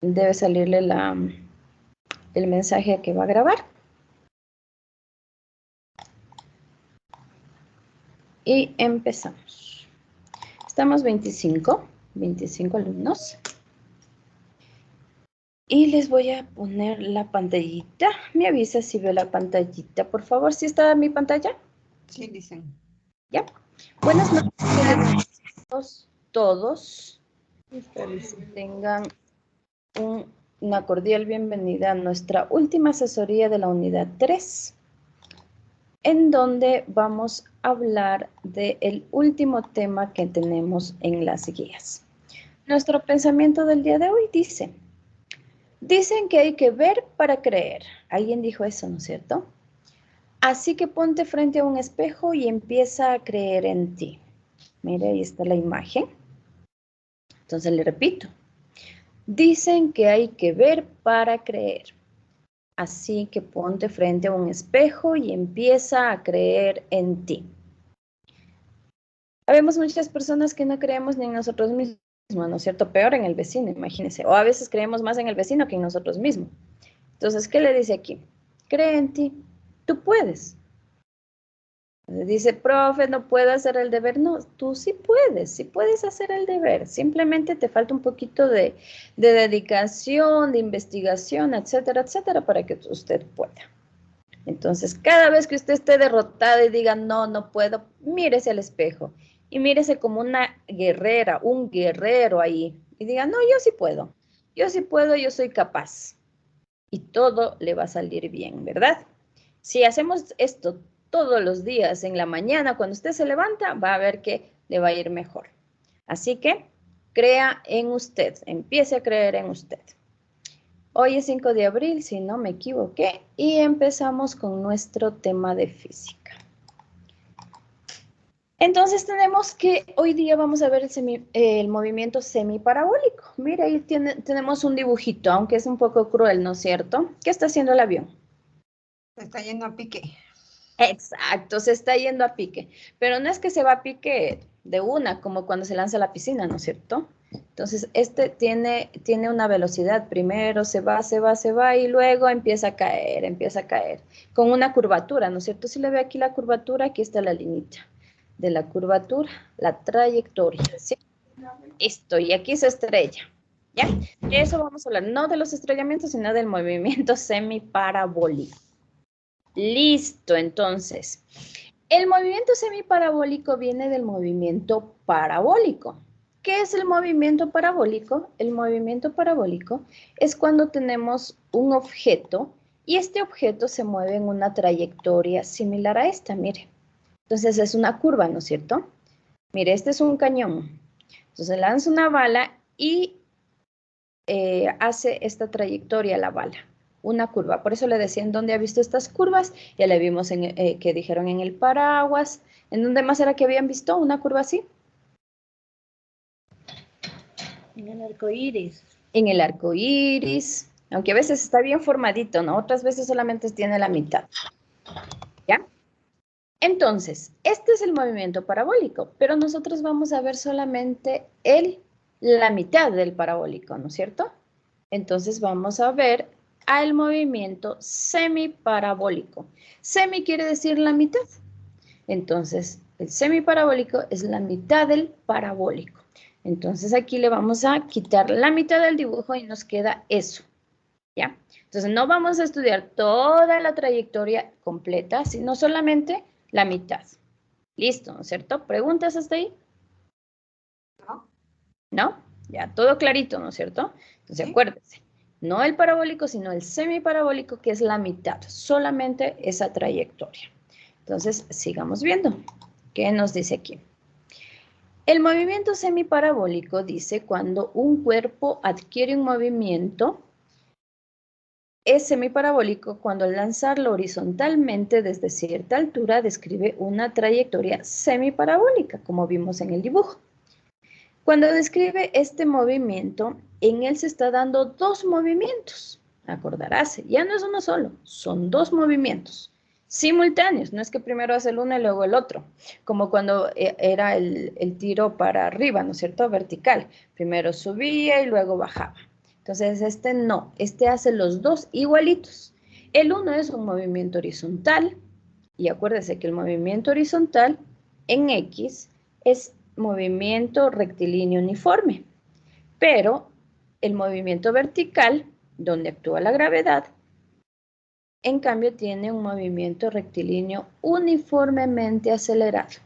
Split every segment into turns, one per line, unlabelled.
debe salirle el mensaje que va a grabar. Y empezamos. Estamos 25 alumnos. Y les voy a poner la pantallita. Me avisa si veo la pantallita, por favor. ¿Sí está mi pantalla?
Sí, dicen.
Ya. Buenas noches todos. Tengan una cordial bienvenida a nuestra última asesoría de la unidad 3, en donde vamos a hablar del último tema que tenemos en las guías. Nuestro pensamiento del día de hoy dice: dicen que hay que ver para creer. Alguien dijo eso, ¿no es cierto? Así que ponte frente a un espejo y empieza a creer en ti. Mire, ahí está la imagen. Entonces le repito. Dicen que hay que ver para creer. Así que ponte frente a un espejo y empieza a creer en ti. Habemos muchas personas que no creemos ni en nosotros mismos, ¿no es cierto? Peor en el vecino, imagínense. O a veces creemos más en el vecino que en nosotros mismos. Entonces, ¿qué le dice aquí? Cree en ti. Tú puedes. Dice, profe, no puedo hacer el deber. No, tú sí puedes hacer el deber. Simplemente te falta un poquito de dedicación, de investigación, etcétera, etcétera, para que usted pueda. Entonces, cada vez que usted esté derrotado y diga, no, no puedo, mírese al espejo y mírese como una guerrera, un guerrero ahí. Y diga, no, yo sí puedo, yo soy capaz. Y todo le va a salir bien, ¿verdad? Si hacemos esto todos los días en la mañana, cuando usted se levanta, va a ver que le va a ir mejor. Así que crea en usted, empiece a creer en usted. Hoy es 5 de abril, si no me equivoqué, y empezamos con nuestro tema de física. Entonces tenemos que, hoy día vamos a ver el movimiento semiparabólico. Mira, ahí tenemos un dibujito, aunque es un poco cruel, ¿no es cierto? ¿Qué está haciendo el avión?
Se está yendo a pique.
Exacto, se está yendo a pique. Pero no es que se va a pique de una, como cuando se lanza a la piscina, ¿no es cierto? Entonces, este tiene una velocidad. Primero se va y luego empieza a caer, con una curvatura, ¿no es cierto? Si le ve aquí la curvatura, aquí está la linita de la curvatura, la trayectoria, ¿sí? Listo, y aquí se estrella, ¿ya? De eso vamos a hablar, no de los estrellamientos, sino del movimiento semiparabólico. Listo, entonces, el movimiento semiparabólico viene del movimiento parabólico. ¿Qué es el movimiento parabólico? El movimiento parabólico es cuando tenemos un objeto y este objeto se mueve en una trayectoria similar a esta, mire. Entonces es una curva, ¿no es cierto? Mire, este es un cañón. Entonces lanza una bala y hace esta trayectoria la bala. Una curva. Por eso le decía, ¿en dónde ha visto estas curvas? Ya le vimos que dijeron en el paraguas. ¿En dónde más era que habían visto una curva así?
En el arco iris.
En el arco iris. Aunque a veces está bien formadito, ¿no? Otras veces solamente tiene la mitad. ¿Ya? Entonces, este es el movimiento parabólico, pero nosotros vamos a ver solamente la mitad del parabólico, ¿no es cierto? Entonces vamos a ver al movimiento semiparabólico. Semi quiere decir la mitad. Entonces, el semiparabólico es la mitad del parabólico. Entonces aquí le vamos a quitar la mitad del dibujo y nos queda eso. ¿Ya? Entonces no vamos a estudiar toda la trayectoria completa, sino solamente la mitad. Listo, ¿no es cierto? ¿Preguntas hasta ahí?
¿No?
¿No? Ya, todo clarito, ¿no es cierto? Entonces
¿Sí?
acuérdense, no el parabólico, sino el semiparabólico, que es la mitad, solamente esa trayectoria. Entonces, sigamos viendo. ¿Qué nos dice aquí? El movimiento semiparabólico dice cuando un cuerpo adquiere un movimiento, es semiparabólico cuando al lanzarlo horizontalmente desde cierta altura describe una trayectoria semiparabólica, como vimos en el dibujo. Cuando describe este movimiento, en él se está dando dos movimientos. Acordarás, ya no es uno solo, son dos movimientos simultáneos. No es que primero hace el uno y luego el otro, como cuando era el tiro para arriba, ¿no es cierto? Vertical. Primero subía y luego bajaba. Entonces, este no, este hace los dos igualitos. El uno es un movimiento horizontal, y acuérdense que el movimiento horizontal en X es movimiento rectilíneo uniforme, pero el movimiento vertical, donde actúa la gravedad, en cambio tiene un movimiento rectilíneo uniformemente acelerado.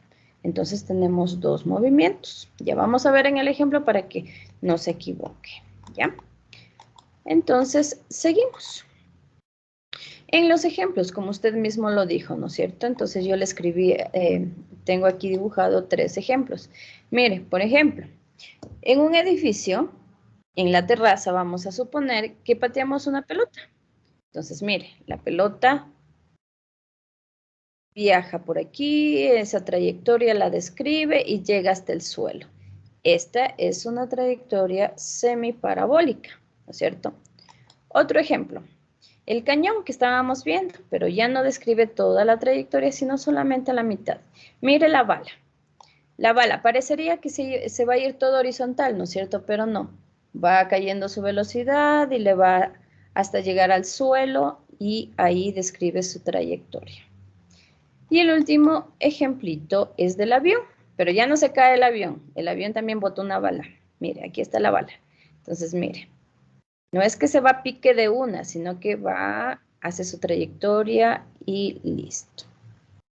Entonces tenemos dos movimientos. Ya vamos a ver en el ejemplo para que no se equivoque, ¿ya? Entonces, seguimos. En los ejemplos, como usted mismo lo dijo, ¿no es cierto? Entonces yo le escribí, tengo aquí dibujado 3 ejemplos. Mire, por ejemplo, en un edificio, en la terraza, vamos a suponer que pateamos una pelota. Entonces, mire, la pelota viaja por aquí, esa trayectoria la describe y llega hasta el suelo. Esta es una trayectoria semiparabólica, ¿no es cierto? Otro ejemplo, el cañón que estábamos viendo, pero ya no describe toda la trayectoria, sino solamente la mitad. Mire la bala. La bala parecería que se va a ir todo horizontal, ¿no es cierto? Pero no. Va cayendo su velocidad y le va hasta llegar al suelo y ahí describe su trayectoria. Y el último ejemplito es del avión, pero ya no se cae el avión también botó una bala. Mire, aquí está la bala. Entonces, mire, no es que se va a pique de una, sino que va, hace su trayectoria y listo.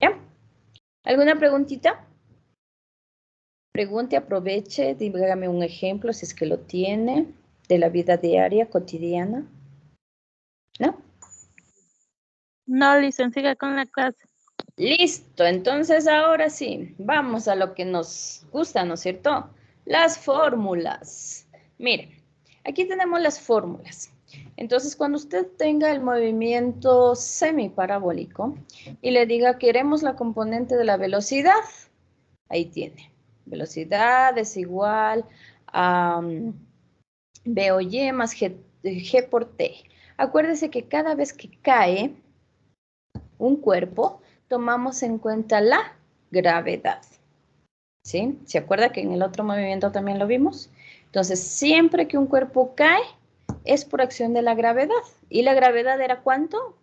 ¿Ya? ¿Alguna preguntita? Pregunte, aproveche, dígame un ejemplo si es que lo tiene de la vida diaria, cotidiana. ¿No?
No, licencia, con la clase.
Listo, entonces ahora sí, vamos a lo que nos gusta, ¿no es cierto? Las fórmulas. Mire, aquí tenemos las fórmulas. Entonces, cuando usted tenga el movimiento semiparabólico y le diga queremos la componente de la velocidad, ahí tiene. Velocidad es igual a B o Y más G por T. Acuérdese que cada vez que cae un cuerpo, tomamos en cuenta la gravedad. ¿Sí? ¿Se acuerda que en el otro movimiento también lo vimos? Entonces, siempre que un cuerpo cae, es por acción de la gravedad. ¿Y la gravedad era cuánto?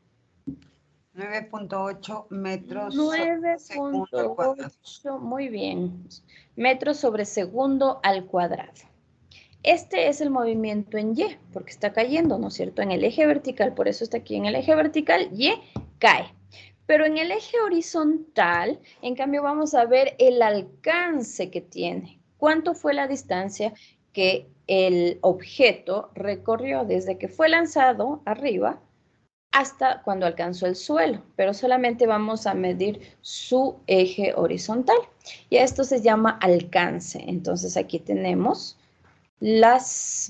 9.8 metros sobre segundo al cuadrado.
9.8, muy bien. Metros sobre segundo al cuadrado. Este es el movimiento en Y, porque está cayendo, ¿no es cierto? En el eje vertical, por eso está aquí en el eje vertical, Y cae. Pero en el eje horizontal, en cambio, vamos a ver el alcance que tiene. ¿Cuánto fue la distancia que el objeto recorrió desde que fue lanzado arriba hasta cuando alcanzó el suelo? Pero solamente vamos a medir su eje horizontal. Y esto se llama alcance. Entonces, aquí tenemos las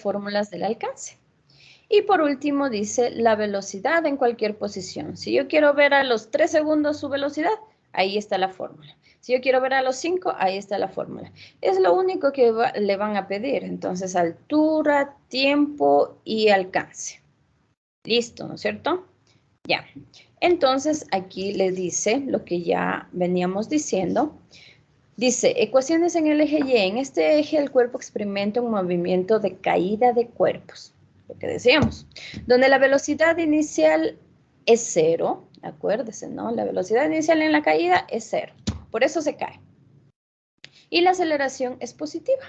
fórmulas del alcance. Y por último dice la velocidad en cualquier posición. Si yo quiero ver a los 3 segundos su velocidad, ahí está la fórmula. Si yo quiero ver a los 5, ahí está la fórmula. Es lo único que le van a pedir. Entonces, altura, tiempo y alcance. Listo, ¿no es cierto? Ya. Entonces, aquí le dice lo que ya veníamos diciendo. Dice, ecuaciones en el eje Y. En este eje el cuerpo experimenta un movimiento de caída de cuerpos, lo que decíamos, donde la velocidad inicial es 0, acuérdese, ¿no? La velocidad inicial en la caída es 0, por eso se cae. Y la aceleración es positiva.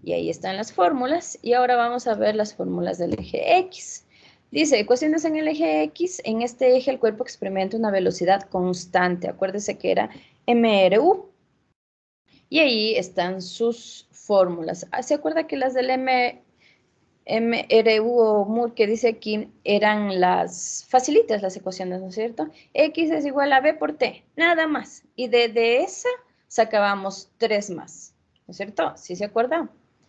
Y ahí están las fórmulas, y ahora vamos a ver las fórmulas del eje X. Dice, ecuaciones en el eje X, en este eje el cuerpo experimenta una velocidad constante, acuérdese que era mRU. Y ahí están sus fórmulas. ¿Se acuerda que las del MRU o MUR que dice aquí eran las facilitas las ecuaciones, ¿no es cierto? X es igual a B por T, nada más. Y de esa sacábamos 3 más, ¿no es cierto? ¿Sí se acuerda?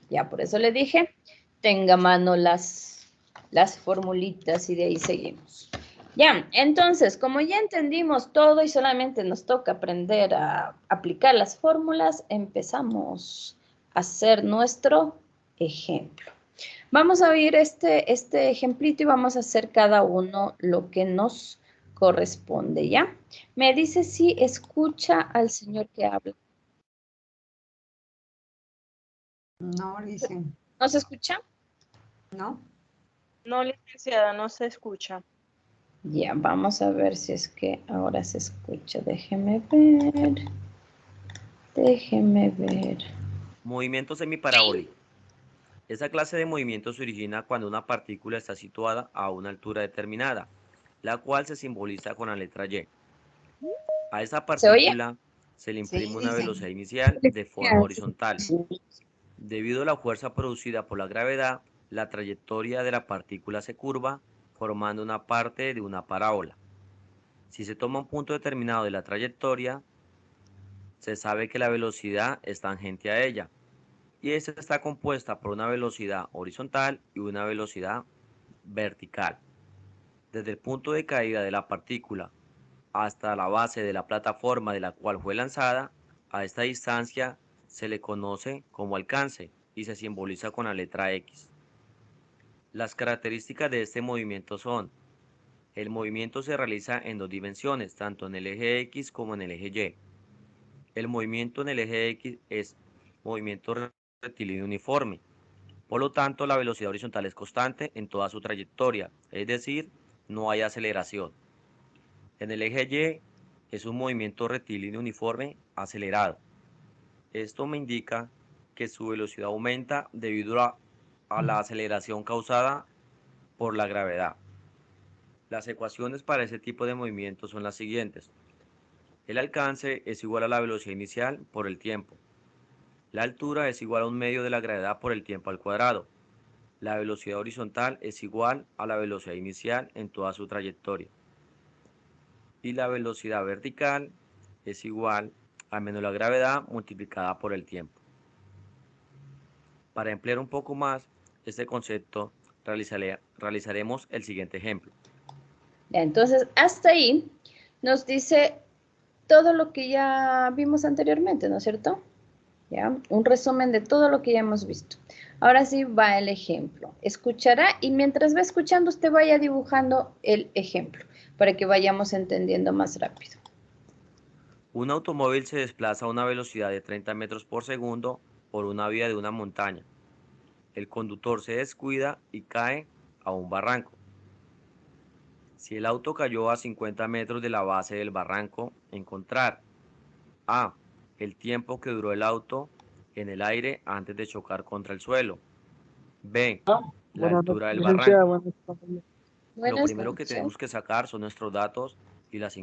Ya, por eso le dije, tenga a mano las formulitas y de ahí seguimos. Ya, entonces, como ya entendimos todo y solamente nos toca aprender a aplicar las fórmulas, empezamos a hacer nuestro ejemplo. Vamos a oír este ejemplito y vamos a hacer cada uno lo que nos corresponde, ¿ya? Me dice si escucha al señor que habla.
No, dicen.
¿No se escucha?
¿No?
No, licenciada, no se escucha.
Ya, vamos a ver si es que ahora se escucha. Déjeme ver. Déjeme ver.
Movimiento semiparabólico. Esa clase de movimiento se origina cuando una partícula está situada a una altura determinada, la cual se simboliza con la letra Y. A esa
¿Se oye?
partícula se le
Sí,
imprime una
dice.
velocidad inicial de forma horizontal. Debido a la fuerza producida por la gravedad, la trayectoria de la partícula se curva, formando una parte de una parábola. Si se toma un punto determinado de la trayectoria, se sabe que la velocidad es tangente a ella, y esta está compuesta por una velocidad horizontal y una velocidad vertical. Desde el punto de caída de la partícula hasta la base de la plataforma de la cual fue lanzada, a esta distancia se le conoce como alcance y se simboliza con la letra X. Las características de este movimiento son: el movimiento se realiza en dos dimensiones, tanto en el eje X como en el eje Y. El movimiento en el eje X es movimiento rectilíneo uniforme. Por lo tanto, la velocidad horizontal es constante en toda su trayectoria, es decir, no hay aceleración. En el eje Y es un movimiento rectilíneo uniforme acelerado. Esto me indica que su velocidad aumenta debido a la aceleración causada por la gravedad. Las ecuaciones para ese tipo de movimiento son las siguientes. El alcance es igual a la velocidad inicial por el tiempo. La altura es igual a un medio de la gravedad por el tiempo al cuadrado. La velocidad horizontal es igual a la velocidad inicial en toda su trayectoria. Y la velocidad vertical es igual a menos la gravedad multiplicada por el tiempo. Para emplear un poco más este concepto, realizaremos el siguiente ejemplo.
Ya, entonces, hasta ahí nos dice todo lo que ya vimos anteriormente, ¿no es cierto? ¿Ya? Un resumen de todo lo que ya hemos visto. Ahora sí va el ejemplo. Escuchará y mientras va escuchando usted vaya dibujando el ejemplo para que vayamos entendiendo más rápido.
Un automóvil se desplaza a una velocidad de 30 metros por segundo por una vía de una montaña. El conductor se descuida y cae a un barranco. Si el auto cayó a 50 metros de la base del barranco, encontrar A. El tiempo que duró el auto en el aire antes de chocar contra el suelo. B. La
Buenas
altura
noches,
del
licenciada.
barranco.
Buenas noches.
Lo
Buenas
primero que
noches.
tenemos que sacar son nuestros datos y las...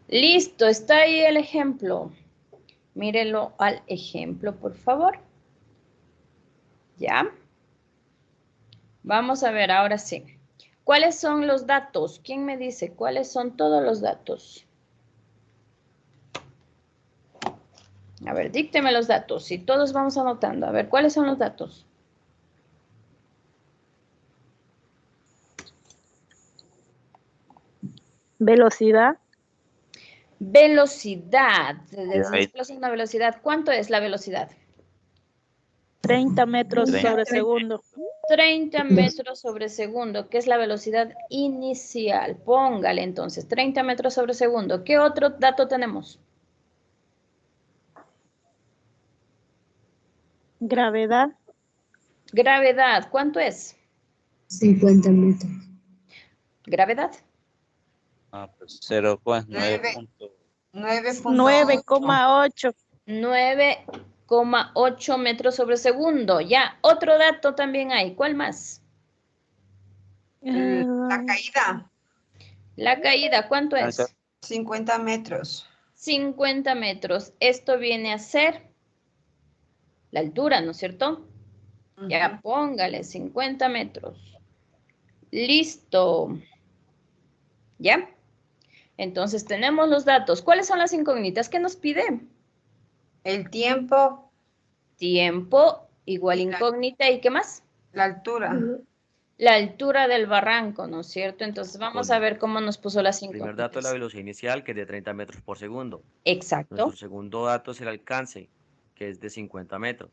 Listo, está ahí el ejemplo. Mírelo al ejemplo, por favor. ¿Ya? Vamos a ver, ahora sí. ¿Cuáles son los datos? ¿Quién me dice cuáles son todos los datos? A ver, dícteme los datos y todos vamos anotando. A ver, ¿cuáles son los datos?
Velocidad,
Velocidad. Se desplaza a una velocidad. ¿Cuánto es la velocidad?
30 metros sobre segundo.
30 metros sobre segundo, que es la velocidad inicial. Póngale entonces, 30 metros sobre segundo. ¿Qué otro dato tenemos?
Gravedad,
Gravedad, ¿cuánto es?
50 metros.
Gravedad.
Pues 0,9
9,8.
9,8 metros sobre segundo. Ya, otro dato también hay. ¿Cuál más?
La caída,
La caída, ¿cuánto es?
50 metros.
50 metros. Esto viene a ser la altura, ¿no es cierto? Ya, póngale 50 metros. Listo. ¿Ya? Entonces tenemos los datos. ¿Cuáles son las incógnitas que nos pide?
El tiempo,
Tiempo igual
Y la-
incógnita. ¿Y qué más?
la altura.
La altura del barranco, ¿no es cierto? Entonces vamos a ver cómo nos puso las
El primer dato es la
incógnitas.
velocidad inicial, que es de 30 metros por segundo.
Exacto.
Nuestro segundo dato es el alcance, que es de 50 metros.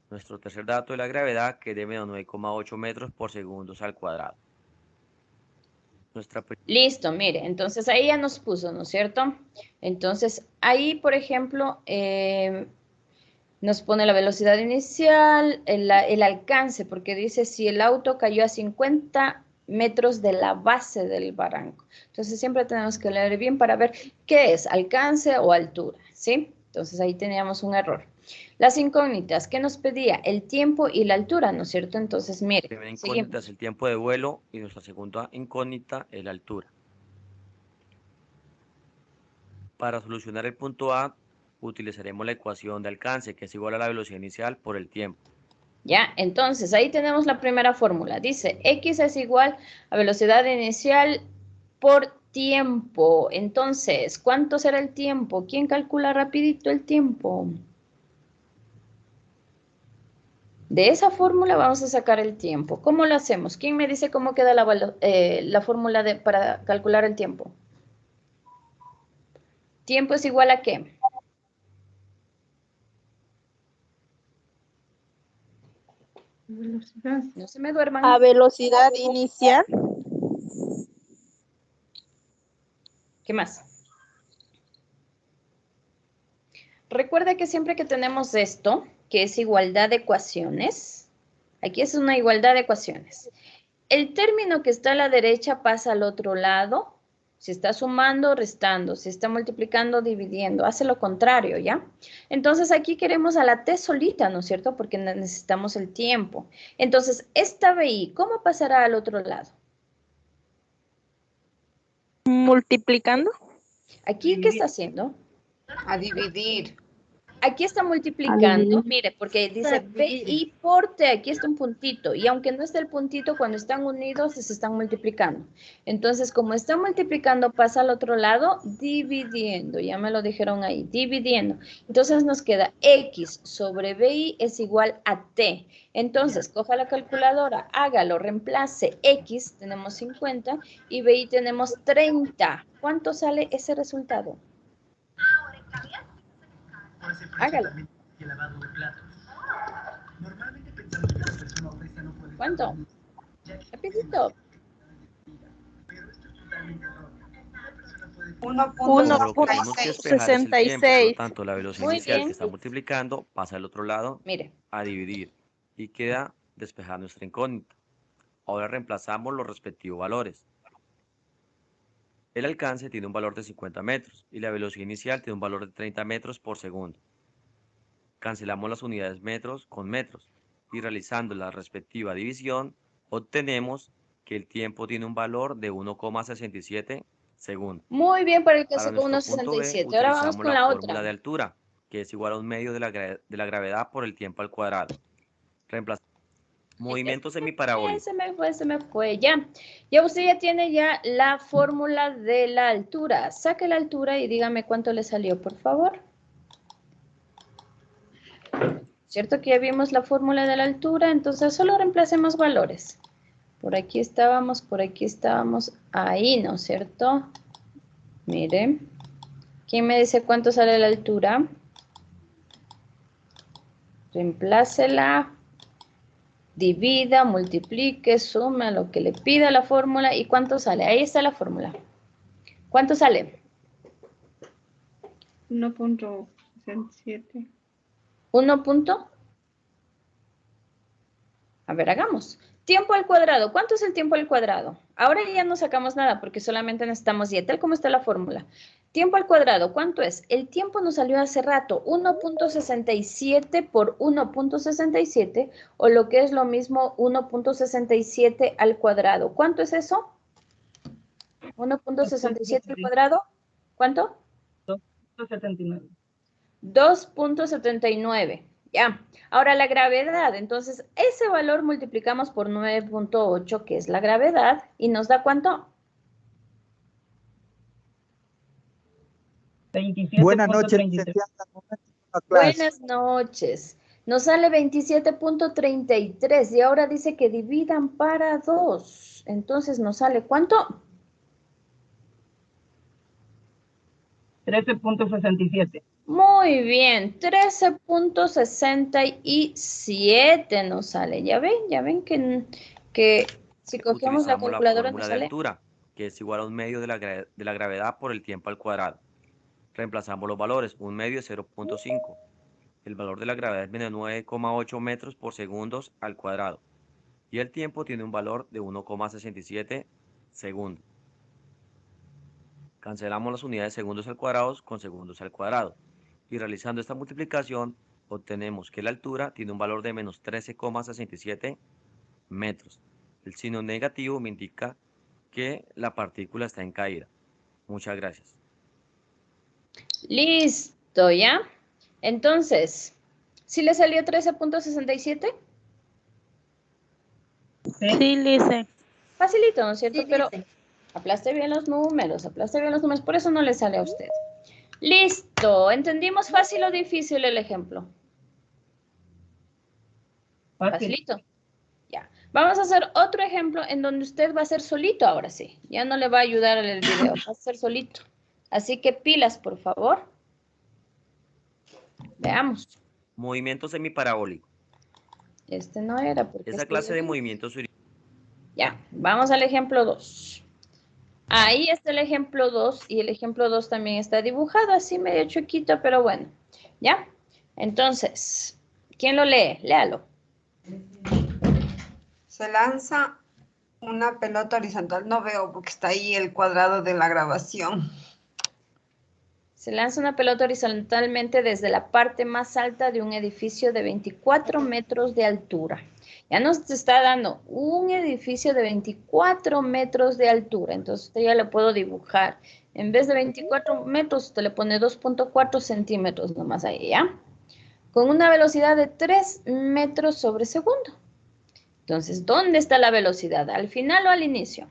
Nuestro tercer dato es la gravedad, que es de menos 9,8 metros por segundo al cuadrado.
Listo, mire, entonces ahí ya nos puso, ¿no es cierto? Entonces ahí, por ejemplo, Nos pone la velocidad inicial, el alcance, porque dice si el auto cayó a 50 metros de la base del barranco. Entonces siempre tenemos que leer bien para ver qué es, alcance o altura, ¿sí? Entonces ahí teníamos un error. Las incógnitas, ¿qué nos pedía? El tiempo y la altura, ¿no es cierto? Entonces,
La
mire,
primera incógnita
seguimos.
es el tiempo de vuelo y nuestra segunda incógnita es la altura. Para solucionar el punto A, utilizaremos la ecuación de alcance, que es igual a la velocidad inicial por el tiempo.
¿Ya? Entonces, ahí tenemos la primera fórmula. Dice, X es igual a velocidad inicial por tiempo. Entonces, ¿cuánto será el tiempo? ¿Quién calcula rapidito el tiempo? De esa fórmula vamos a sacar el tiempo. ¿Cómo lo hacemos? ¿Quién me dice cómo queda la fórmula para calcular el tiempo? ¿Tiempo es igual a qué?
Velocidad.
No se me duerman.
A velocidad inicial.
¿Qué más? Recuerda que siempre que tenemos esto, que es igualdad de ecuaciones, aquí es una igualdad de ecuaciones. El término que está a la derecha pasa al otro lado. Si está sumando, restando. Si está multiplicando, dividiendo. Hace lo contrario, ¿ya? Entonces aquí queremos a la t solita, ¿no es cierto? Porque necesitamos el tiempo. Entonces, esta BI, ¿cómo pasará al otro lado?
Multiplicando.
Aquí, ¿qué está haciendo?
A dividir.
Aquí está multiplicando, mire, porque dice
Dividir.
BI por T, aquí está un puntito, y aunque no esté el puntito, cuando están unidos se están multiplicando. Entonces, como está multiplicando, pasa al otro lado, dividiendo, ya me lo dijeron ahí, dividiendo. Entonces nos queda X sobre BI es igual a T. Entonces, coja la calculadora, hágalo, reemplace X, tenemos 50, y BI tenemos 30. ¿Cuánto sale ese resultado? Hágalo. ¿Cuánto? Rapidito.
1.66. Lo que tenemos que despejar es el tiempo, por lo
1.66.
tanto, la velocidad
Muy
inicial
bien.
que está multiplicando pasa al otro lado
Mire,
a dividir y queda despejada nuestra incógnita. Ahora reemplazamos los respectivos valores. El alcance tiene un valor de 50 metros y la velocidad inicial tiene un valor de 30 metros por segundo. Cancelamos las unidades metros con metros y realizando la respectiva división obtenemos que el tiempo tiene un valor de 1,67 segundos.
muy bien para el
Para
caso con
nuestro punto B
1.67. Ahora vamos
utilizamos
con
la
la
fórmula
otra.
de altura, que es igual a 1/2 de la gravedad por el tiempo al cuadrado. Reemplazamos movimiento semiparabólico.
Se me fue, ya. Ya usted ya tiene ya la fórmula de la altura. Saque la altura y dígame cuánto le salió, por favor. ¿Cierto que ya vimos la fórmula de la altura? Entonces solo reemplacemos valores. Por aquí estábamos, ahí, ¿no es cierto? Mire. ¿Quién me dice cuánto sale la altura? Reemplácela, divida, multiplique, sume lo que le pida la fórmula y cuánto sale. Ahí está la fórmula. ¿Cuánto sale?
1.67.
1 punto. A ver, hagamos. Tiempo al cuadrado. ¿Cuánto es el tiempo al cuadrado? Ahora ya no sacamos nada porque solamente necesitamos y tal como está la fórmula. Tiempo al cuadrado, ¿cuánto es? El tiempo nos salió hace rato, 1.67 por 1.67 o lo que es lo mismo 1.67 al cuadrado. ¿Cuánto es eso? 1.67 al cuadrado. ¿Cuánto?
2.79.
2.79. Ya. Ahora la gravedad. Entonces, ese valor multiplicamos por 9.8, que es la gravedad, y nos da ¿cuánto?
27.
Buenas noches, licenciada.
Buenas noches. Nos sale 27.33 y ahora dice que dividan para 2. Entonces, ¿nos sale cuánto?
13.67.
Muy bien, 13.67 nos sale. Ya ven que si cogemos la
Utilizamos la
calculadora nos
fórmula de
sale.
altura, que es igual a 1/2 de la gravedad por el tiempo al cuadrado. Reemplazamos los valores, 1/2 es 0.5. el valor de la gravedad es menos 9,8 metros por segundo al cuadrado. Y el tiempo tiene un valor de 1,67 segundos. Cancelamos las unidades de segundos al cuadrado con segundos al cuadrado. Y realizando esta multiplicación, obtenemos que la altura tiene un valor de menos 13,67 metros. El signo negativo me indica que la partícula está en caída. Muchas gracias.
Listo, ¿ya? Entonces, ¿sí le salió 13,67?
Sí, Lice.
Facilito, ¿no es cierto? Pero aplaste bien los números, por eso no le sale a usted. Listo, ¿entendimos fácil o difícil el ejemplo?
Fácil.
Facilito. Ya. Vamos a hacer otro ejemplo en donde usted va a ser solito ahora sí. Ya no le va a ayudar en el video, va a ser solito. Así que pilas, por favor. Veamos.
Movimiento semiparabólico.
Este no era porque
Esa
este
clase de
es-
movimientos
Ya, vamos al ejemplo 2. Ahí está el ejemplo 2 y el ejemplo 2 también está dibujado así medio chiquito, pero bueno. ¿Ya? Entonces, ¿quién lo lee? Léalo.
Se lanza una pelota horizontal. No veo porque está ahí el cuadrado de la grabación.
Se lanza una pelota horizontalmente desde la parte más alta de un edificio de 24 metros de altura. Ya nos está dando un edificio de 24 metros de altura. Entonces, usted ya lo puedo dibujar. En vez de 24 metros, usted le pone 2,4 centímetros nomás ahí, ¿ya? Con una velocidad de 3 metros sobre segundo. Entonces, ¿dónde está la velocidad? ¿Al final o al inicio?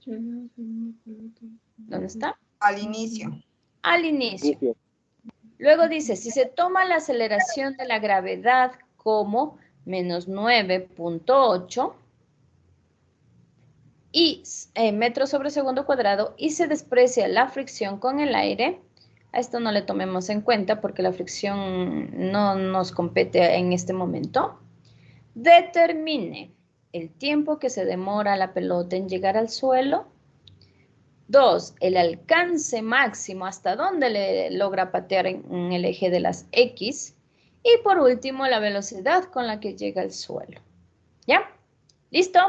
¿Dónde está?
Al inicio.
Al inicio. Luego dice, si se toma la aceleración de la gravedad como menos 9,8 y metros sobre segundo cuadrado y se desprecia la fricción con el aire, a esto no le tomemos en cuenta porque la fricción no nos compete en este momento, determine el tiempo que se demora la pelota en llegar al suelo. 2, el alcance máximo, hasta dónde le logra patear en el eje de las X. Y por último, la velocidad con la que llega al suelo. ¿Ya? ¿Listo?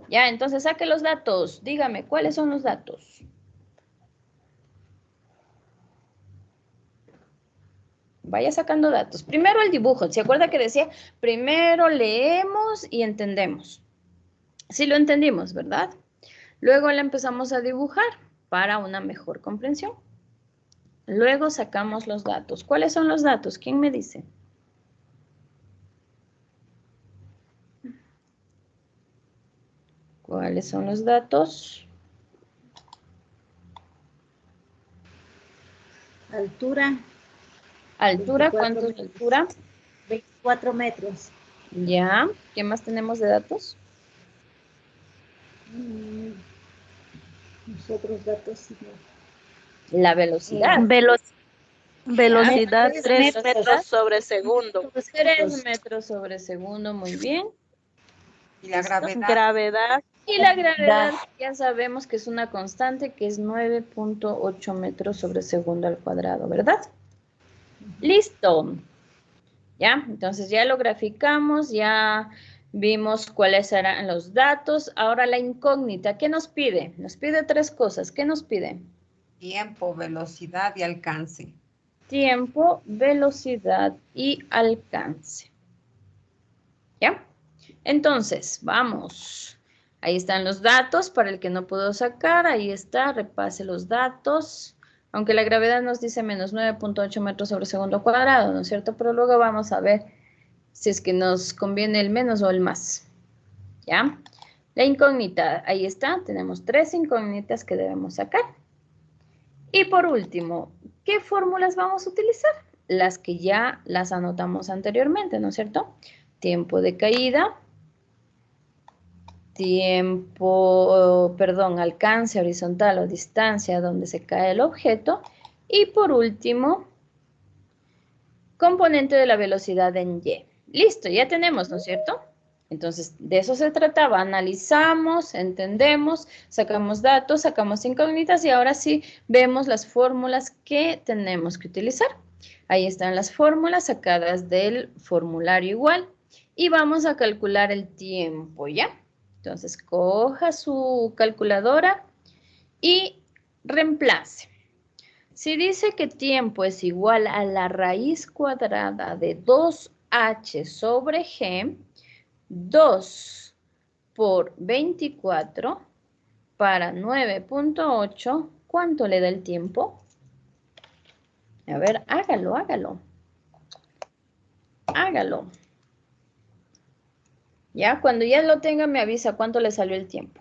Ya, entonces saque los datos. Dígame, ¿cuáles son los datos? Vaya sacando datos. Primero el dibujo. ¿Se acuerda que decía? Primero leemos y entendemos. Sí lo entendimos, ¿verdad? Luego le empezamos a dibujar para una mejor comprensión. Luego sacamos los datos. ¿Cuáles son los datos? ¿Quién me dice? ¿Cuáles son los datos?
Altura,
Altura,
24
¿cuánto es la altura?
24 metros.
Ya. ¿Qué más tenemos de datos?
Nosotros datos.
La velocidad.
Velocidad
Ya.
3 metros sobre segundo.
3 metros sobre segundo, muy bien.
Y la gravedad.
Gravedad.
Y la gravedad, ya sabemos que es una constante, que es 9,8 metros sobre segundo al cuadrado, ¿verdad? Listo. ¿Ya? Entonces ya lo graficamos, ya vimos cuáles eran los datos. Ahora la incógnita, ¿qué nos pide? Nos pide 3 cosas. ¿Qué nos pide?
Tiempo, velocidad y alcance.
Tiempo, velocidad y alcance. ¿Ya? Entonces, vamos. Ahí están los datos para el que no pudo sacar. Ahí está, repase los datos. Aunque la gravedad nos dice menos 9,8 metros sobre segundo cuadrado, ¿no es cierto? Pero luego vamos a ver si es que nos conviene el menos o el más. ¿Ya? La incógnita, ahí está. Tenemos 3 incógnitas que debemos sacar. Y por último, ¿qué fórmulas vamos a utilizar? Las que ya las anotamos anteriormente, ¿no es cierto? Tiempo de caída, alcance horizontal o distancia donde se cae el objeto. Y por último, componente de la velocidad en Y. Listo, ya tenemos, ¿no es cierto? Entonces, de eso se trataba. Analizamos, entendemos, sacamos datos, sacamos incógnitas y ahora sí vemos las fórmulas que tenemos que utilizar. Ahí están las fórmulas sacadas del formulario igual. Y vamos a calcular el tiempo, ¿ya? Entonces, coja su calculadora y reemplace. Si dice que tiempo es igual a la raíz cuadrada de 2h sobre g, 2 por 24 para 9.8, ¿cuánto le da el tiempo? A ver, hágalo, hágalo. Hágalo. Ya, cuando ya lo tenga me avisa cuánto le salió el tiempo.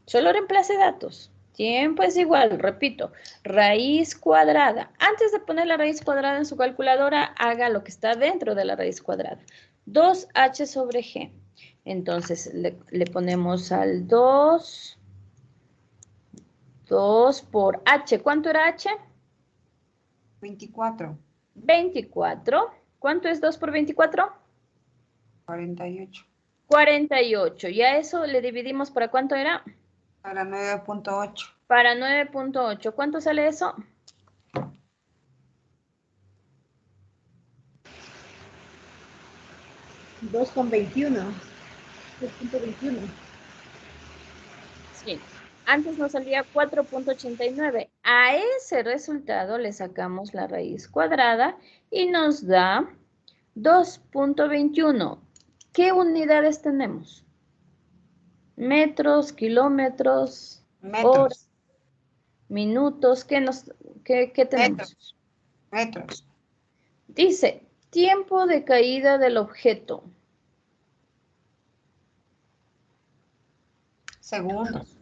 Solo reemplace datos. Tiempo es igual, repito, raíz cuadrada. Antes de poner la raíz cuadrada en su calculadora, haga lo que está dentro de la raíz cuadrada. 2h sobre g. Entonces, le ponemos al 2 por h. ¿Cuánto era h?
24.
24. ¿Cuánto es 2 por 24?
48.
48. ¿Y a eso le dividimos para cuánto era?
Para 9.8.
Para 9.8. ¿Cuánto sale eso?
Dos con 21. 2.21.
Sí. Antes nos salía 4.89. A ese resultado le sacamos la raíz cuadrada y nos da 2.21. ¿Qué unidades tenemos? Metros, kilómetros, horas, minutos. ¿Qué tenemos?
Metros.
Dice, tiempo de caída del objeto.
Segundos.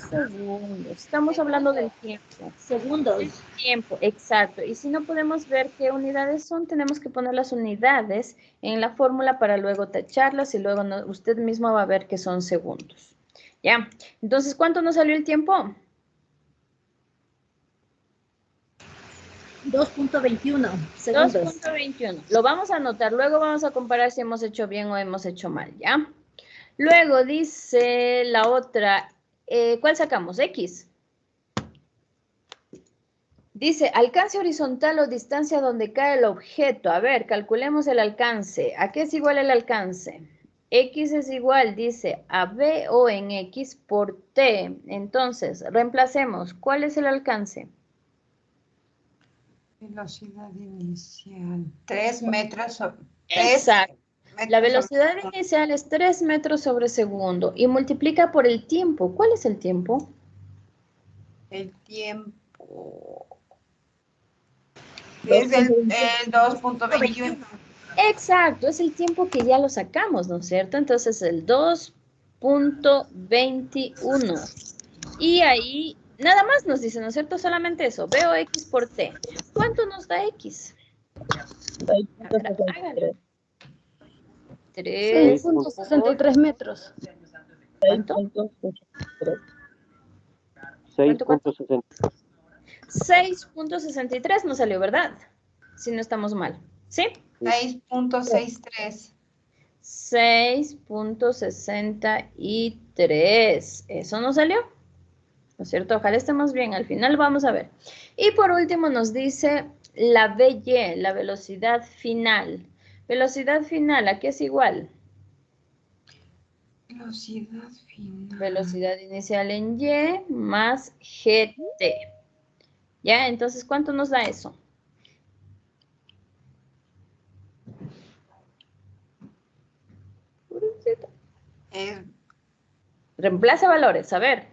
Segundos. Estamos hablando del tiempo.
Segundos.
El tiempo, exacto. Y si no podemos ver qué unidades son, tenemos que poner las unidades en la fórmula para luego tacharlas y luego usted mismo va a ver que son segundos. ¿Ya? Entonces, ¿cuánto nos salió el tiempo?
2.21 segundos.
2.21. Lo vamos a anotar. Luego vamos a comparar si hemos hecho bien o hemos hecho mal, ¿ya? Luego dice la otra, ¿cuál sacamos? X. Dice, alcance horizontal o distancia donde cae el objeto. A ver, calculemos el alcance. ¿A qué es igual el alcance? X es igual, dice, a B o en X por T. Entonces, reemplacemos. ¿Cuál es el alcance?
Velocidad inicial. 3 metros.
Exacto. La velocidad inicial es 3 metros sobre segundo y multiplica por el tiempo. ¿Cuál es el tiempo?
El tiempo. Es el 2.21.
Exacto, es el tiempo que ya lo sacamos, ¿no es cierto? Entonces el 2.21. Y ahí, nada más nos dice, ¿no es cierto? Solamente eso, veo X por T. ¿Cuánto nos da X? Hágalo.
6.63 metros.
¿Cuánto?
6.63.
6.63 nos salió, ¿verdad? Si no estamos mal. ¿Sí?
6.63.
6.63. Eso nos salió. ¿No es cierto? Ojalá estemos bien. Al final vamos a ver. Y por último nos dice la VY, la velocidad final. Velocidad final, ¿a qué es igual?
Velocidad final.
Velocidad inicial en Y más GT. ¿Ya? Entonces, ¿cuánto nos da eso? Reemplaza valores. A ver.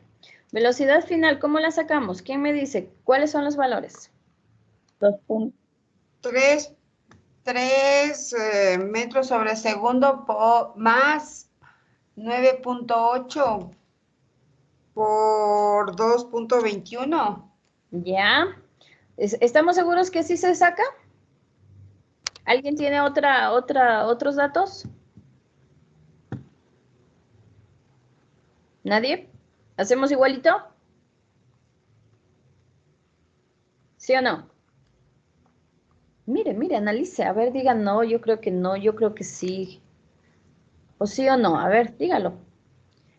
Velocidad final, ¿cómo la sacamos? ¿Quién me dice? ¿Cuáles son los valores?
3 metros sobre segundo más 9.8 por 2.21.
¿Ya? ¿Estamos seguros que sí se saca? ¿Alguien tiene otros datos? ¿Nadie? ¿Hacemos igualito? ¿Sí o no? Mire, analice. A ver, diga no, yo creo que no, yo creo que sí. ¿O sí o no? A ver, dígalo.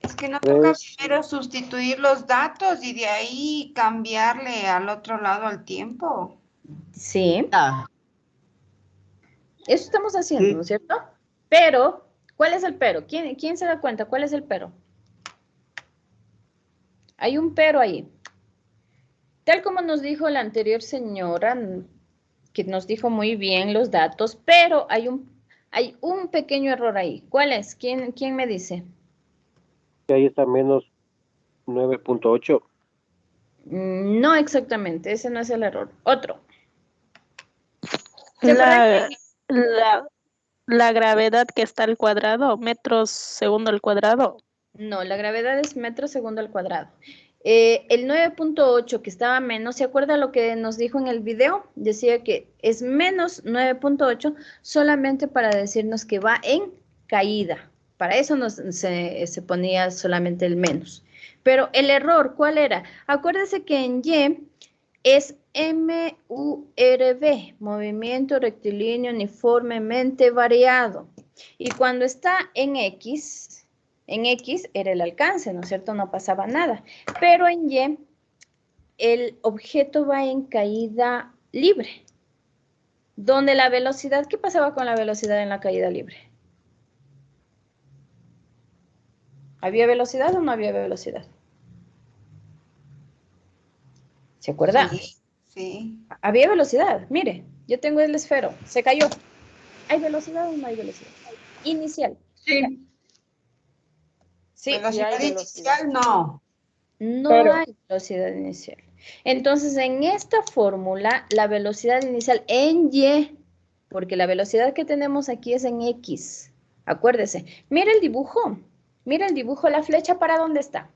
Es que no toca
3,
primero sustituir los datos y de ahí cambiarle al otro lado al tiempo.
Sí,
Ah,
eso estamos haciendo,
sí.
¿no es cierto? Pero, ¿cuál es el pero? ¿Quién se da cuenta? ¿Cuál es el pero? Hay un pero ahí. Tal como nos dijo la anterior señora, que nos dijo muy bien los datos, pero hay un pequeño error ahí. ¿Cuál es? ¿Quién me dice?
que ahí está menos 9.8.
No exactamente, ese no es el error. Otro. ¿Se acuerdan?
La gravedad que está al cuadrado, metros segundo al cuadrado.
No, la gravedad es metro segundo al cuadrado. El 9.8 que estaba menos, ¿se acuerda lo que nos dijo en el video? Decía que es menos 9.8 solamente para decirnos que va en caída. Para eso se ponía solamente el menos. Pero el error, ¿cuál era? Acuérdese que en Y es MURV, movimiento rectilíneo uniformemente variado. Y cuando está en X era el alcance, ¿no es cierto? No pasaba nada. Pero en Y, el objeto va en caída libre. Donde la velocidad, ¿qué pasaba con la velocidad en la caída libre? ¿Había velocidad o no había velocidad? ¿Se acuerda?
Sí, sí.
Había velocidad. Mire, yo tengo el esfero, se cayó. ¿Hay velocidad o no hay velocidad? Inicial.
Sí,
Sí,
Velocidad inicial, no.
no
pero
hay velocidad inicial. Entonces, en esta fórmula, la velocidad inicial en Y, porque la velocidad que tenemos aquí es en X. Acuérdese. Mira el dibujo. Mira el dibujo, la flecha, ¿para dónde está?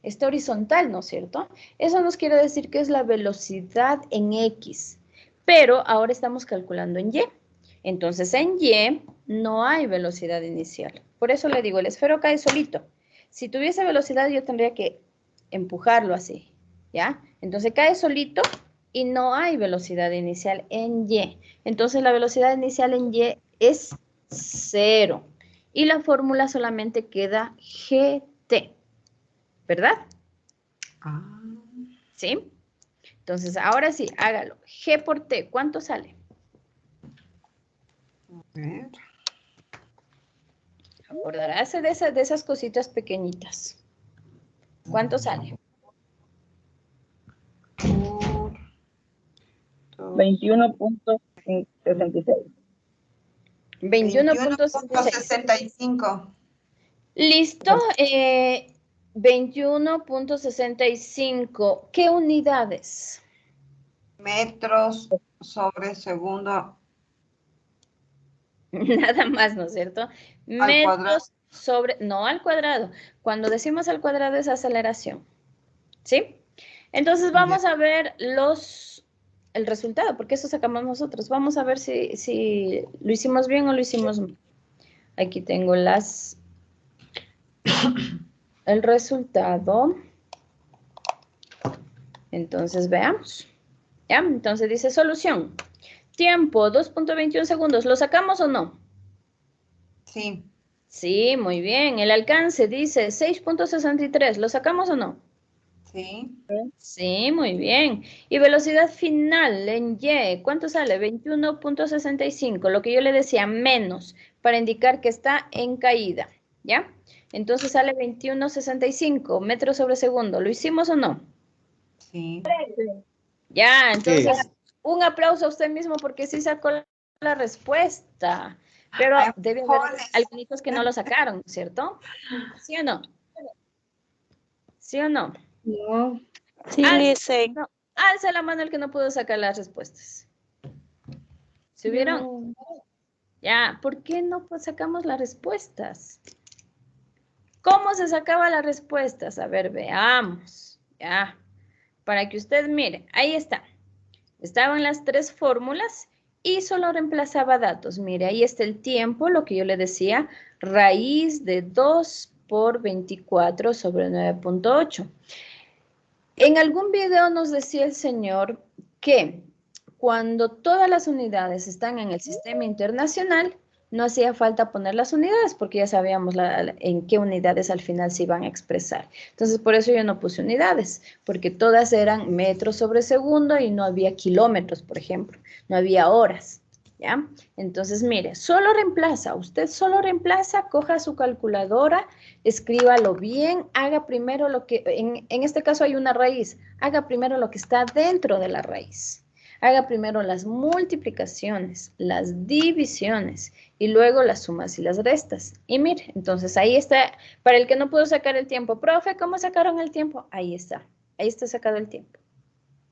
Está horizontal, ¿no es cierto? Eso nos quiere decir que es la velocidad en X. Pero ahora estamos calculando en Y. Entonces, en Y no hay velocidad inicial. Por eso le digo, el esfero cae solito. Si tuviese velocidad, yo tendría que empujarlo así, ¿ya? Entonces, cae solito y no hay velocidad inicial en Y. Entonces, la velocidad inicial en Y es 0. Y la fórmula solamente queda GT, ¿verdad?
Ah,
¿Sí? Entonces, ahora sí, hágalo. G por T, ¿cuánto sale?
a ver.
Acordarás de esas cositas pequeñitas. ¿Cuánto sale?
Por
21.66.
21.66.
21.65
Listo. 21.65. ¿Qué unidades?
metros sobre segundo
Nada más, ¿no es cierto?
al cuadrado.
Metros sobre, no al cuadrado. Cuando decimos al cuadrado es aceleración. ¿Sí? Entonces vamos a ver el resultado, porque eso sacamos nosotros. Vamos a ver si lo hicimos bien o lo hicimos mal. Aquí tengo el resultado. Entonces veamos. ¿Ya? Entonces dice solución. Tiempo, 2.21 segundos. ¿Lo sacamos o no?
Sí,
Sí, muy bien. El alcance dice 6.63. ¿Lo sacamos o no?
sí.
Sí, muy bien. Y velocidad final en Y, ¿cuánto sale? 21.65, lo que yo le decía, menos, para indicar que está en caída, ¿ya? Entonces sale 21.65 metros sobre segundo. ¿Lo hicimos o no?
Sí.
Ya, entonces, un aplauso a usted mismo porque sí sacó la respuesta, pero
Ay,
debe haber
joder.
algunos que no lo sacaron, ¿cierto? ¿Sí o no? ¿Sí o no?
No,
Sí,
Alce,
Licen.
no, alce la mano el que no pudo sacar las respuestas. ¿Subieron?
No.
Ya, ¿por qué no sacamos las respuestas? ¿Cómo se sacaba las respuestas? A ver, veamos. Ya, para que usted mire, ahí está. Estaban las tres fórmulas y solo reemplazaba datos. Mire, ahí está el tiempo, lo que yo le decía, raíz de 2 por 24 sobre 9.8. En algún video nos decía el señor que cuando todas las unidades están en el sistema internacional, no hacía falta poner las unidades porque ya sabíamos en qué unidades al final se iban a expresar. Entonces, por eso yo no puse unidades, porque todas eran metros sobre segundo y no había kilómetros, por ejemplo, no había horas. ¿Ya? Entonces, mire, solo reemplaza, usted solo reemplaza, coja su calculadora, escríbalo bien, haga primero lo que, en este caso hay una raíz, haga primero lo que está dentro de la raíz. Haga primero las multiplicaciones, las divisiones y luego las sumas y las restas. Y mire, entonces ahí está, para el que no pudo sacar el tiempo, profe, ¿cómo sacaron el tiempo? Ahí está sacado el tiempo.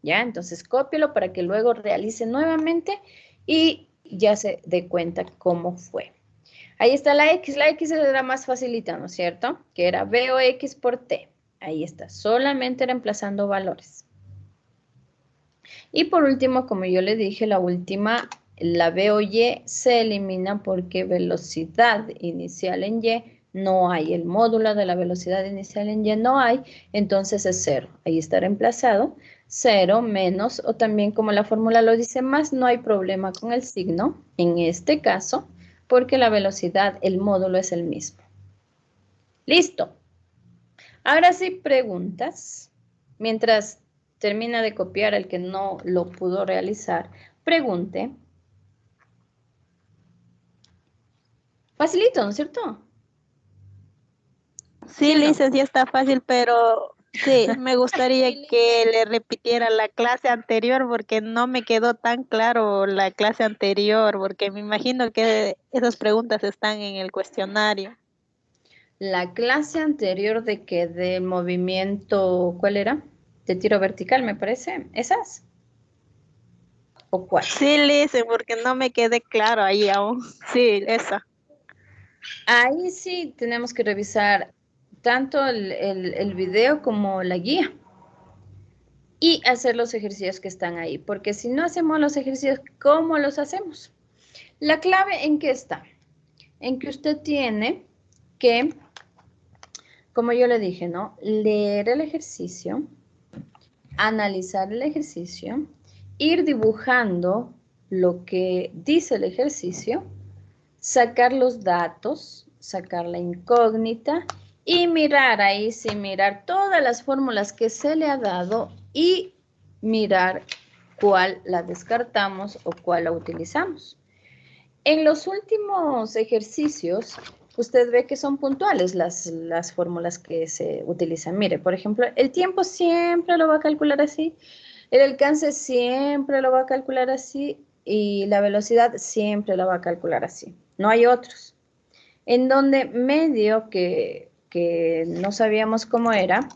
¿Ya? Entonces cópielo para que luego realice nuevamente y ya se dé cuenta cómo fue. Ahí está la X era más facilita, ¿no es cierto? Que era B o X por T. Ahí está, solamente reemplazando valores. Y por último, como yo le dije, la última, la B o Y se elimina porque velocidad inicial en Y no hay. El módulo de la velocidad inicial en Y no hay, entonces es 0. Ahí está reemplazado. 0 menos, o también como la fórmula lo dice más, no hay problema con el signo, en este caso, porque la velocidad, el módulo es el mismo. Listo. Ahora sí, preguntas. Mientras termina de copiar el que no lo pudo realizar, pregunte. Facilito, ¿no es cierto?
Sí,
¿Sí o no?
Lisa, sí está fácil, pero sí, me gustaría que le repitiera la clase anterior porque no me quedó tan claro la clase anterior, porque me imagino que esas preguntas están en el cuestionario.
La clase anterior de que del movimiento, ¿cuál era? De tiro vertical, me parece. ¿Esas? ¿O cuál?
Sí, Lisa, porque no me quedé claro ahí aún. Sí, esa.
Ahí sí tenemos que revisar tanto el video como la guía. Y hacer los ejercicios que están ahí, porque si no hacemos los ejercicios, ¿cómo los hacemos? La clave en qué está, en que usted tiene que, como yo le dije, ¿no? Leer el ejercicio, analizar el ejercicio, ir dibujando lo que dice el ejercicio, sacar los datos, sacar la incógnita y mirar ahí, sí, mirar todas las fórmulas que se le ha dado y mirar cuál la descartamos o cuál la utilizamos. En los últimos ejercicios, usted ve que son puntuales las fórmulas que se utilizan. Mire, por ejemplo, el tiempo siempre lo va a calcular así, el alcance siempre lo va a calcular así y la velocidad siempre la va a calcular así. No hay otros. En donde medio que no sabíamos cómo era,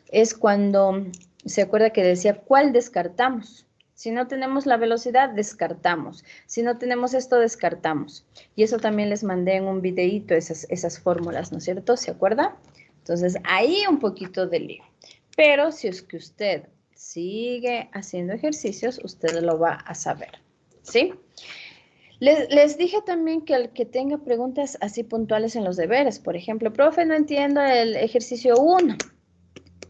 es cuando se acuerda que decía cuál descartamos. Si no tenemos la velocidad, descartamos. Si no tenemos esto, descartamos. Y eso también les mandé en un videíto, esas fórmulas, ¿no es cierto? ¿Se acuerda? Entonces, ahí un poquito de lío. Pero si es que usted sigue haciendo ejercicios, usted lo va a saber. ¿Sí? Les dije también que el que tenga preguntas así puntuales en los deberes, por ejemplo, profe, no entiendo el ejercicio 1.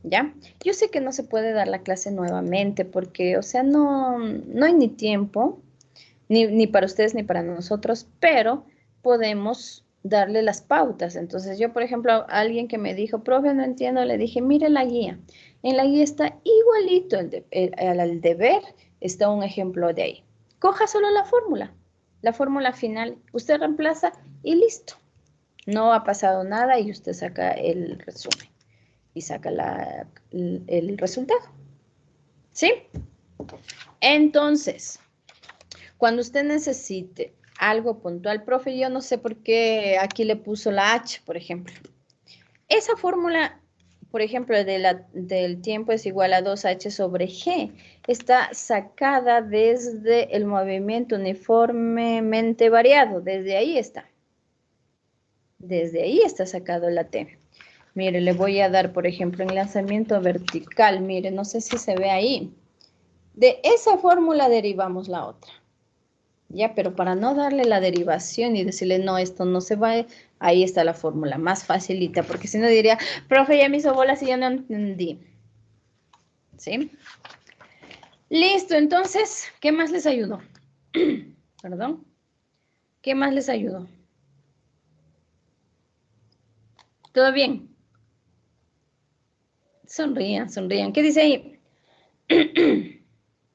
¿Ya? Yo sé que no se puede dar la clase nuevamente porque, o sea, no hay ni tiempo, ni para ustedes ni para nosotros, pero podemos darle las pautas. Entonces, yo, por ejemplo, a alguien que me dijo, profe, no entiendo, le dije, mire la guía. En la guía está igualito al deber, está un ejemplo de ahí. Coja solo la fórmula final, usted reemplaza y listo. No ha pasado nada y usted saca el resumen y saca el resultado. ¿Sí? Entonces, cuando usted necesite algo puntual, profe, yo no sé por qué aquí le puso la H, por ejemplo. Esa fórmula, por ejemplo, del tiempo es igual a 2H sobre G, está sacada desde el movimiento uniformemente variado, desde ahí está. Desde ahí está sacado la T. Mire, le voy a dar, por ejemplo, en lanzamiento vertical. Mire, no sé si se ve ahí. De esa fórmula derivamos la otra. Ya, pero para no darle la derivación y decirle, no, esto no se va, ahí está la fórmula, más facilita, porque si no diría, profe, ya me hizo bolas y yo no entendí. ¿Sí? Listo, entonces, ¿qué más les ayudó? Perdón. ¿Qué más les ayudó? ¿Todo bien? Sonrían, sonrían. ¿Qué dice ahí?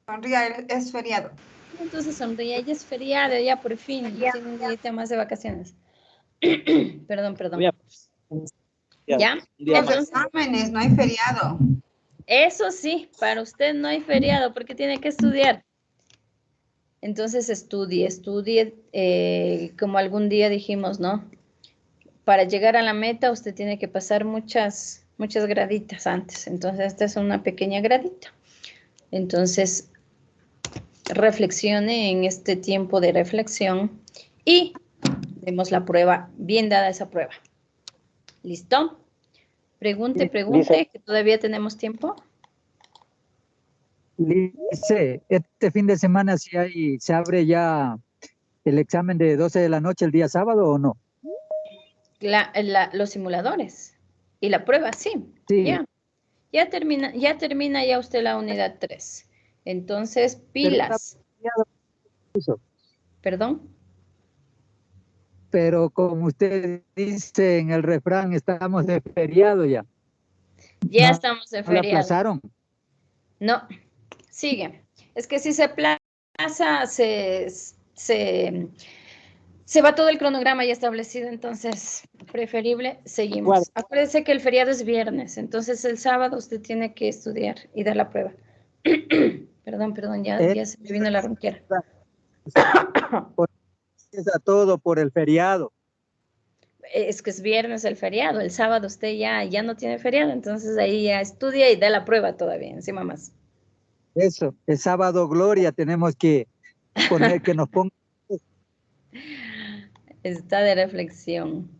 Sonría, es feriado.
Entonces sonríe, ya es feriado, ya por fin, tiene un día más de vacaciones. Perdón, perdón. ¿Ya?
Los
Entonces,
exámenes, no hay feriado.
eso sí, para usted no hay feriado porque tiene que estudiar. Entonces estudie, como algún día dijimos, ¿no? Para llegar a la meta usted tiene que pasar muchas graditas antes. Entonces esta es una pequeña gradita. Entonces reflexione en este tiempo de reflexión y demos la prueba, bien dada esa prueba. ¿Listo? Pregunte, que todavía tenemos tiempo.
Dice, este fin de semana se abre ya el examen de 12 de la noche el día sábado o no?
Los simuladores y la prueba, sí.
Sí.
Ya termina ya usted la unidad 3. Entonces, pilas. ¿Perdón?
Pero como usted dice en el refrán, estamos de feriado ya.
Ya estamos de
¿No la
feriado.
aplazaron?
No, sigue. Es que si se aplaza, se va todo el cronograma ya establecido, entonces preferible seguimos.
¿Cuál?
Acuérdese que el feriado es viernes, entonces el sábado usted tiene que estudiar y dar la prueba. Perdón, ya se me vino la ronquera.
Empieza todo por el feriado.
Es que es viernes el feriado, el sábado usted ya no tiene feriado, entonces ahí ya estudia y da la prueba todavía, encima más.
Eso, el sábado gloria tenemos que poner que nos ponga.
Está de reflexión.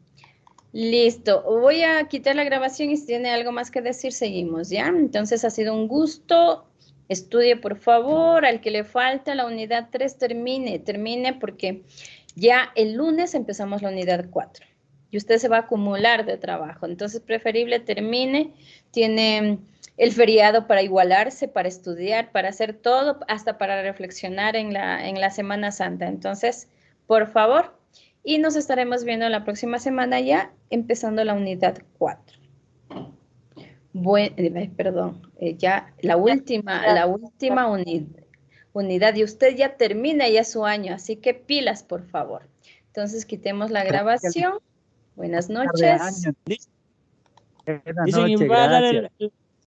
Listo, voy a quitar la grabación y si tiene algo más que decir, seguimos, ¿ya? Entonces ha sido un gusto. Estudie, por favor. Al que le falta la unidad 3, termine porque ya el lunes empezamos la unidad 4 y usted se va a acumular de trabajo. Entonces, preferible termine. Tiene el feriado para igualarse, para estudiar, para hacer todo, hasta para reflexionar en la Semana Santa. Entonces, por favor, y nos estaremos viendo la próxima semana ya, empezando la unidad 4. Ya la última unidad y usted ya termina ya su año, así que pilas, por favor. Entonces, quitemos la grabación. Buenas noches.
Buenas noches, gracias.